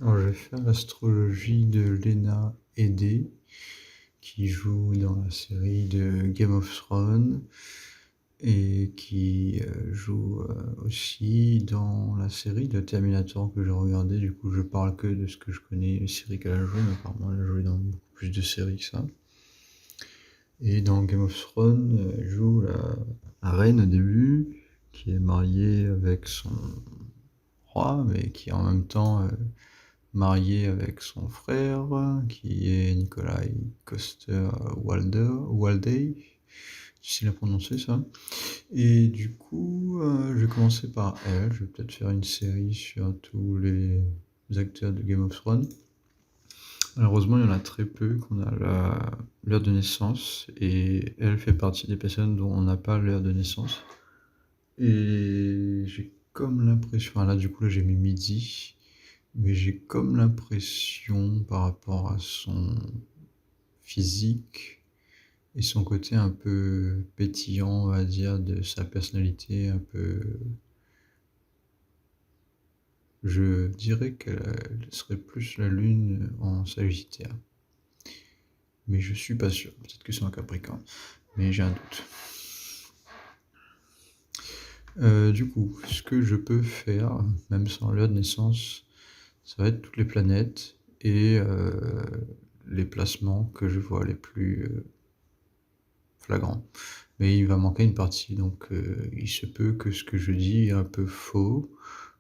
Alors, je vais faire l'astrologie de Lena Headey, qui joue dans la série de Game of Thrones et qui joue aussi dans la série de Terminator que j'ai regardé. Du coup, je parle que de ce que je connais, les séries qu'elle a jouées, mais apparemment, elle a joué dans beaucoup plus de séries que ça. Et dans Game of Thrones, elle joue la reine au début, qui est mariée avec son roi, mais qui en même temps marié avec son frère, qui est Nikolai Coster-Waldau, difficile à prononcer ça. Et du coup, je vais commencer par elle. Je vais peut-être faire une série sur tous les acteurs de Game of Thrones. Malheureusement, il y en a très peu qu'on a l'heure de naissance, et elle fait partie des personnes dont on n'a pas l'heure de naissance. Et j'ai comme l'impression, enfin là du coup là j'ai mis midi, mais j'ai comme l'impression par rapport à son physique et son côté un peu pétillant, on va dire, de sa personnalité un peu... Je dirais qu'elle serait plus la lune en Sagittaire. Mais je suis pas sûr, peut-être que c'est en Capricorne, mais j'ai un doute. Du coup, ce que je peux faire, même sans l'heure de naissance, ça va être toutes les planètes et les placements que je vois les plus flagrants. Mais il va manquer une partie, donc il se peut que ce que je dis est un peu faux.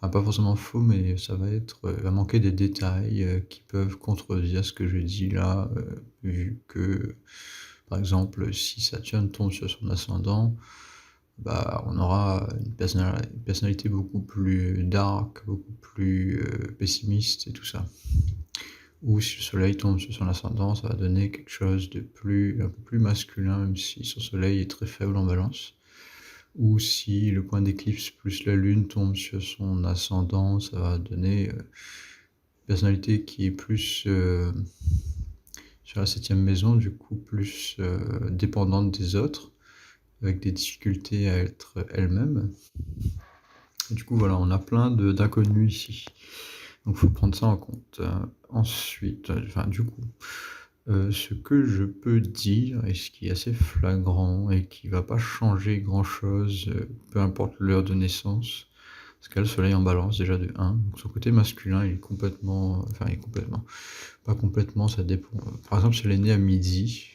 Enfin, pas forcément faux, mais ça va manquer des détails qui peuvent contredire ce que je dis là, vu que, par exemple, si Saturne tombe sur son ascendant, bah, on aura une personnalité beaucoup plus dark, beaucoup plus pessimiste et tout ça. Ou si le soleil tombe sur son ascendant, ça va donner quelque chose de un peu plus masculin, même si son soleil est très faible en balance. Ou si le point d'éclipse plus la lune tombe sur son ascendant, ça va donner une personnalité qui est plus sur la 7e maison, du coup plus dépendante des autres, avec des difficultés à être elle-même. Du coup, voilà, on a plein d'inconnus ici. Donc, il faut prendre ça en compte. Ensuite, du coup, ce que je peux dire, et ce qui est assez flagrant, et qui va pas changer grand-chose, peu importe l'heure de naissance, parce qu'elle a le soleil en balance, déjà de 1. Donc, son côté masculin, il est complètement... Enfin, il est complètement... Pas complètement, ça dépend. Par exemple, si elle est née à midi,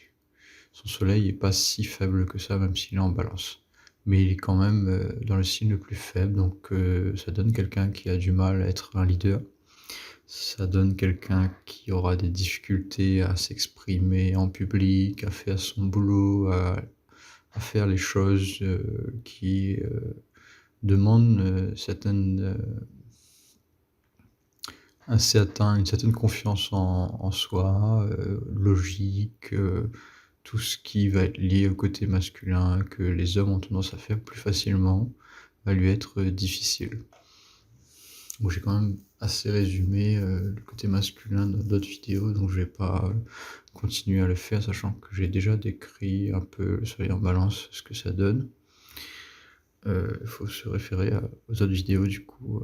son soleil est pas si faible que ça, même s'il est en balance. Mais il est quand même dans le signe le plus faible, donc ça donne quelqu'un qui a du mal à être un leader. Ça donne quelqu'un qui aura des difficultés à s'exprimer en public, à faire son boulot, à faire les choses qui demandent une certaine confiance en soi, logique, tout ce qui va être lié au côté masculin, que les hommes ont tendance à faire plus facilement, va lui être difficile. Bon, j'ai quand même assez résumé le côté masculin dans d'autres vidéos, donc je vais pas continuer à le faire, sachant que j'ai déjà décrit un peu le soleil en balance, ce que ça donne. Il faut se référer aux autres vidéos, du coup,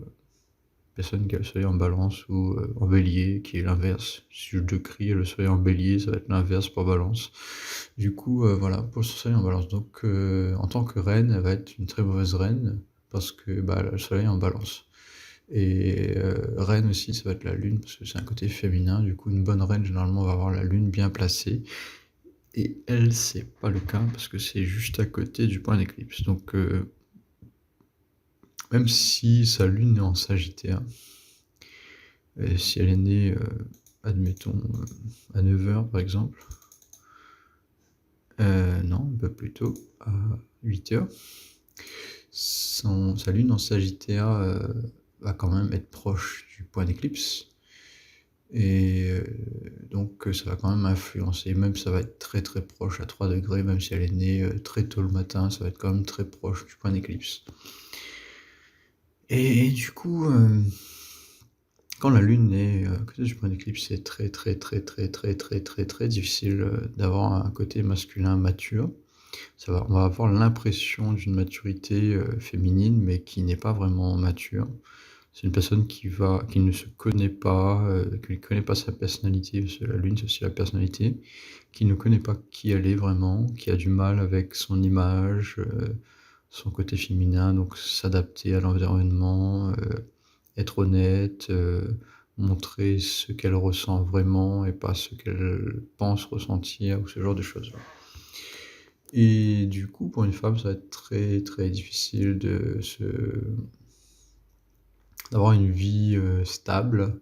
personne qui a le soleil en balance ou en bélier, qui est l'inverse. Si je décris le soleil en bélier, ça va être l'inverse pour balance. Du coup, voilà, pour le soleil en balance. Donc, en tant que reine, elle va être une très mauvaise reine, parce que bah, elle a le soleil en balance. Et reine aussi, ça va être la lune, parce que c'est un côté féminin. Du coup, une bonne reine, généralement, va avoir la lune bien placée. Et elle, c'est pas le cas, parce que c'est juste à côté du point d'éclipse. Donc, même si sa lune est en Sagittaire, et si elle est née, admettons, à 9h par exemple, non, un peu plus tôt, à 8h, sa lune en Sagittaire va quand même être proche du point d'éclipse. Et donc ça va quand même influencer, même ça va être très très proche à 3 degrés, même si elle est née très tôt le matin, ça va être quand même très proche du point d'éclipse. Et du coup, quand la lune est à côté du point d'éclipse, c'est très très très très très très très très difficile d'avoir un côté masculin mature. On va avoir l'impression d'une maturité féminine, mais qui n'est pas vraiment mature. C'est une personne qui ne se connaît pas, qui ne connaît pas sa personnalité, parce que la lune, c'est aussi la personnalité, qui ne connaît pas qui elle est vraiment, qui a du mal avec son image, son côté féminin, donc s'adapter à l'environnement, être honnête, montrer ce qu'elle ressent vraiment et pas ce qu'elle pense ressentir ou ce genre de choses-là. Et du coup, pour une femme, ça va être très, très difficile d'avoir une vie, stable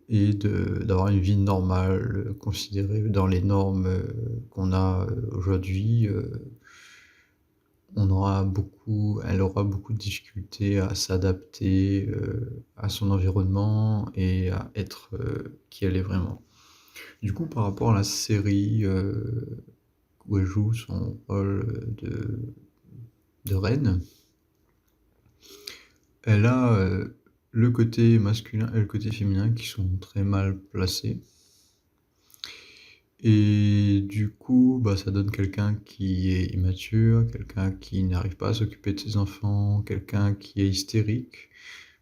et d'avoir une vie normale, considérée dans les normes, qu'on a, aujourd'hui, elle aura beaucoup de difficultés à s'adapter, à son environnement et à être, qui elle est vraiment. Du coup, par rapport à la série, où elle joue son rôle, de reine, elle a, le côté masculin et le côté féminin qui sont très mal placés et du coup, bah, ça donne quelqu'un qui est immature, quelqu'un qui n'arrive pas à s'occuper de ses enfants, quelqu'un qui est hystérique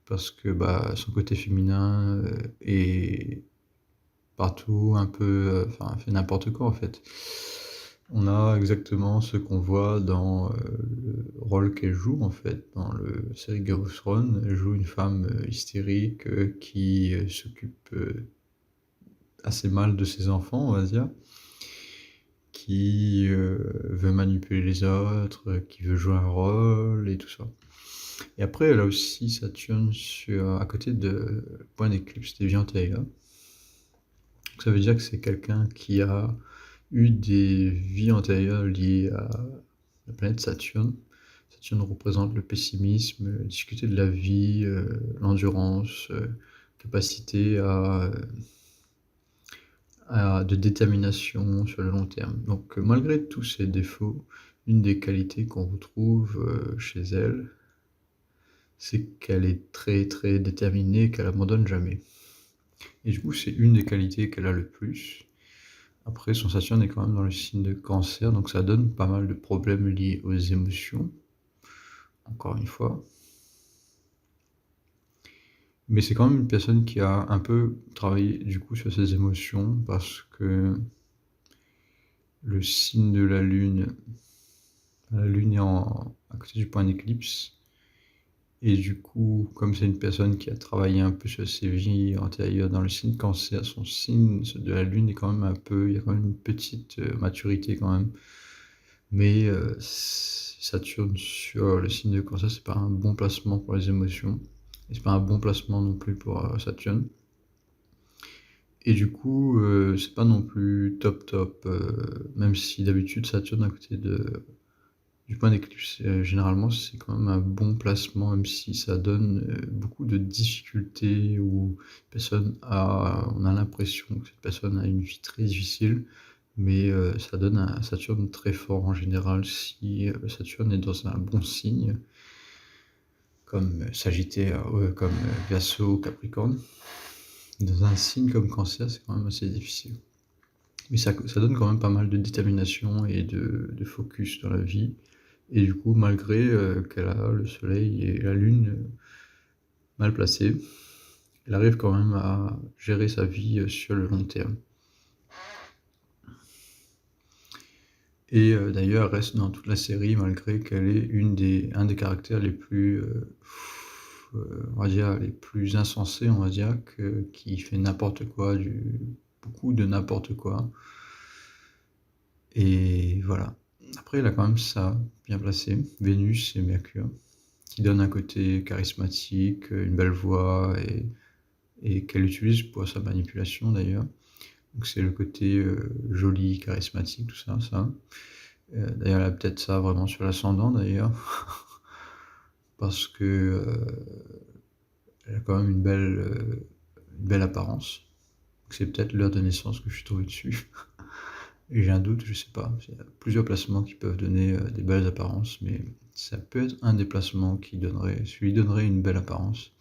parce que, bah, son côté féminin, est partout un peu, enfin, fait n'importe quoi, en fait. On a exactement ce qu'on voit dans, le rôle qu'elle joue, en fait, dans le série Game of Thrones. Elle joue une femme, hystérique, qui, s'occupe, assez mal de ses enfants, on va dire, qui, veut manipuler les autres, qui veut jouer un rôle et tout ça. Et après, elle a aussi Saturne à côté de point d'éclipse des Ventaya. Donc ça veut dire que c'est quelqu'un qui a eu des vies antérieures liées à la planète Saturne. Saturne représente le pessimisme, discuter de la vie, l'endurance, capacité de détermination sur le long terme. Donc malgré tous ces défauts, une des qualités qu'on retrouve, chez elle, c'est qu'elle est très, très déterminée, qu'elle abandonne jamais. Et du coup, c'est une des qualités qu'elle a le plus. Après, son Saturne est quand même dans le signe de Cancer, donc ça donne pas mal de problèmes liés aux émotions, encore une fois. Mais c'est quand même une personne qui a un peu travaillé, du coup, sur ses émotions parce que le signe de la Lune est à côté du point d'éclipse et du coup, comme c'est une personne qui a travaillé un peu sur ses vies antérieures dans le signe Cancer, son signe de la Lune est quand même il y a quand même une petite, maturité quand même. Mais, Saturne sur le signe de Cancer, c'est pas un bon placement pour les émotions et c'est pas un bon placement non plus pour, Saturne et du coup, c'est pas non plus top top, même si d'habitude Saturne à côté du point d'éclipse, généralement c'est quand même un bon placement, même si ça donne, beaucoup de difficultés où on a l'impression que cette personne a une vie très difficile, mais, ça donne un Saturne très fort en général si, Saturne est dans un bon signe, comme, Sagittaire, comme, Verseau, Capricorne. Dans un signe comme Cancer, c'est quand même assez difficile. Mais ça donne quand même pas mal de détermination et de focus dans la vie et du coup, malgré, qu'elle a le soleil et la lune, mal placés, elle arrive quand même à gérer sa vie, sur le long terme. Et d'ailleurs, elle reste dans toute la série malgré qu'elle est un des caractères les plus, on va dire les plus insensés, on va dire, qui fait n'importe quoi, beaucoup de n'importe quoi et voilà. Après, elle a quand même ça, bien placé, Vénus et Mercure, qui donnent un côté charismatique, une belle voix et qu'elle utilise pour sa manipulation d'ailleurs. Donc c'est le côté, joli, charismatique, tout ça, ça. D'ailleurs, elle a peut-être ça vraiment sur l'ascendant d'ailleurs, parce que, elle a quand même une belle apparence. Donc c'est peut-être l'heure de naissance que je suis tombé dessus. Et j'ai un doute, je sais pas. Il y a plusieurs placements qui peuvent donner, des belles apparences, mais ça peut être un des placements qui lui donnerait une belle apparence.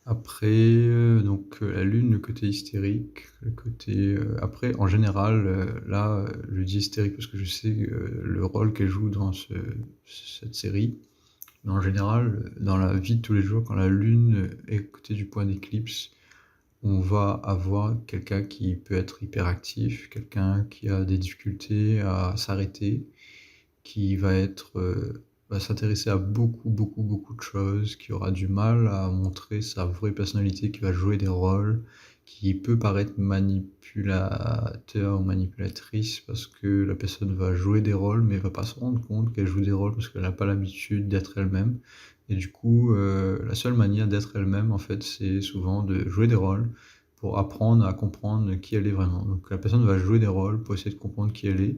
Après Donc la lune, le côté hystérique, le côté, après en général, là, je dis hystérique parce que je sais, le rôle qu'elle joue dans cette série. Mais en général, dans la vie de tous les jours, quand la lune est côté du point d'éclipse, on va avoir quelqu'un qui peut être hyperactif, quelqu'un qui a des difficultés à s'arrêter, qui va s'intéresser à beaucoup, beaucoup, beaucoup de choses, qui aura du mal à montrer sa vraie personnalité, qui va jouer des rôles, qui peut paraître manipulateur ou manipulatrice parce que la personne va jouer des rôles, mais va pas se rendre compte qu'elle joue des rôles parce qu'elle n'a pas l'habitude d'être elle-même. Et du coup, la seule manière d'être elle-même, en fait, c'est souvent de jouer des rôles pour apprendre à comprendre qui elle est vraiment. Donc la personne va jouer des rôles pour essayer de comprendre qui elle est,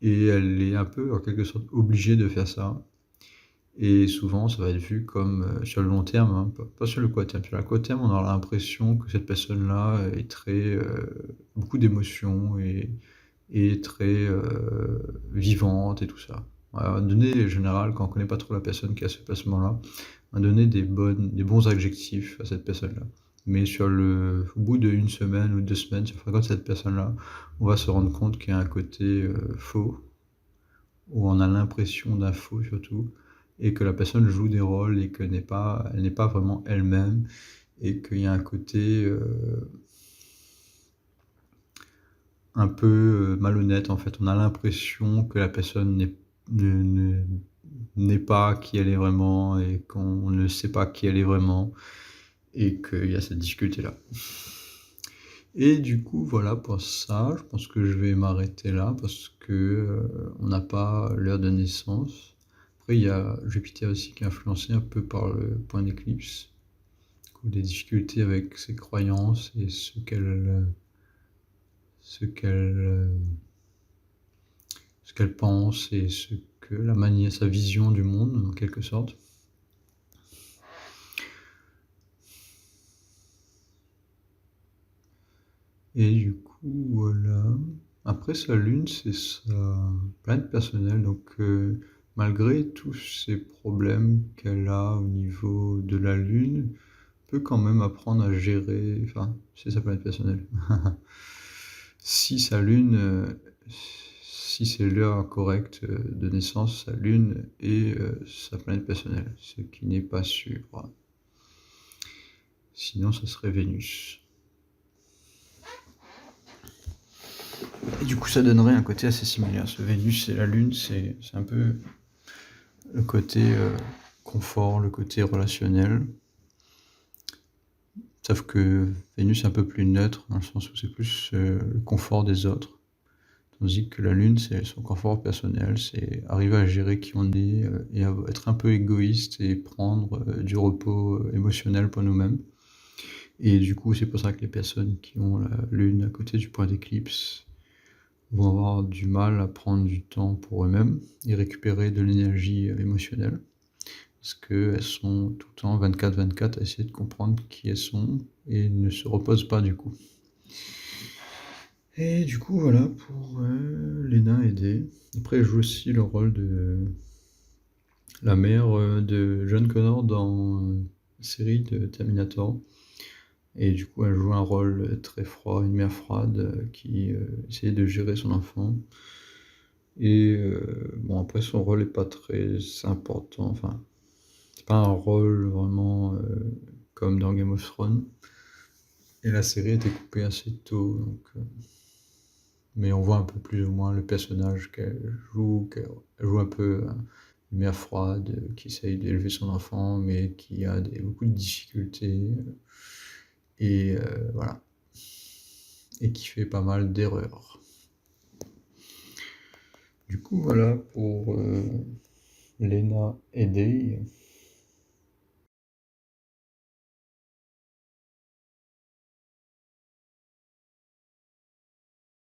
et elle est un peu, en quelque sorte, obligée de faire ça. Et souvent, ça va être vu comme, sur le long terme, hein, pas sur le court terme. Sur le court terme, on aura l'impression que cette personne-là est très, beaucoup d'émotions et très, vivante et tout ça. On va donner, en général, quand on connaît pas trop la personne qui a ce placement-là, on va donner des bons adjectifs à cette personne-là. Mais au bout d'1 semaine ou 2 semaines, si on fréquente cette personne-là, on va se rendre compte qu'il y a un côté, faux, où on a l'impression d'un faux surtout, et que la personne joue des rôles et qu'elle n'est pas vraiment elle-même, et qu'il y a un côté, un peu, malhonnête en fait. On a l'impression que la personne ne ne n'est pas qui elle est vraiment et qu'on ne sait pas qui elle est vraiment, et qu'il y a cette difficulté-là. Et du coup, voilà pour ça, je pense que je vais m'arrêter là parce que, on n'a pas l'heure de naissance. Après, il y a Jupiter aussi qui est influencé un peu par le point d'éclipse, ou des difficultés avec ses croyances et ce qu'elle pense et sa vision du monde, en quelque sorte. Et du coup, voilà. Après, sa lune, c'est sa planète personnelle, donc malgré tous ces problèmes qu'elle a au niveau de la lune, peut quand même apprendre à gérer, enfin, c'est sa planète personnelle. Si sa lune, si c'est l'heure correcte de naissance, sa lune est sa planète personnelle, ce qui n'est pas sûr. Sinon, ça serait Vénus. Et du coup, ça donnerait un côté assez similaire. Ce Vénus et la Lune, c'est un peu le côté confort, le côté relationnel. Sauf que Vénus est un peu plus neutre, dans le sens où c'est plus le confort des autres. Tandis que la Lune, c'est son confort personnel, c'est arriver à gérer qui on est et être un peu égoïste et prendre du repos émotionnel pour nous-mêmes. Et du coup, c'est pour ça que les personnes qui ont la Lune à côté du point d'éclipse vont avoir du mal à prendre du temps pour eux-mêmes et récupérer de l'énergie émotionnelle. Parce qu'elles sont tout le temps 24/24 à essayer de comprendre qui elles sont et ne se reposent pas du coup. Et du coup, voilà pour Lena et Dee. Après, elle joue aussi le rôle de la mère de John Connor dans la série de Terminator. Et du coup, elle joue un rôle très froid, une mère froide qui essayait de gérer son enfant. Et bon, après, son rôle n'est pas très important. Enfin, c'est pas un rôle vraiment comme dans Game of Thrones. Et la série a été coupée assez tôt, donc, mais on voit un peu plus ou moins le personnage qu'elle joue un peu une mère froide qui essaye d'élever son enfant, mais qui a beaucoup de difficultés, et voilà, et qui fait pas mal d'erreurs. Du coup, voilà pour Lena et Dee.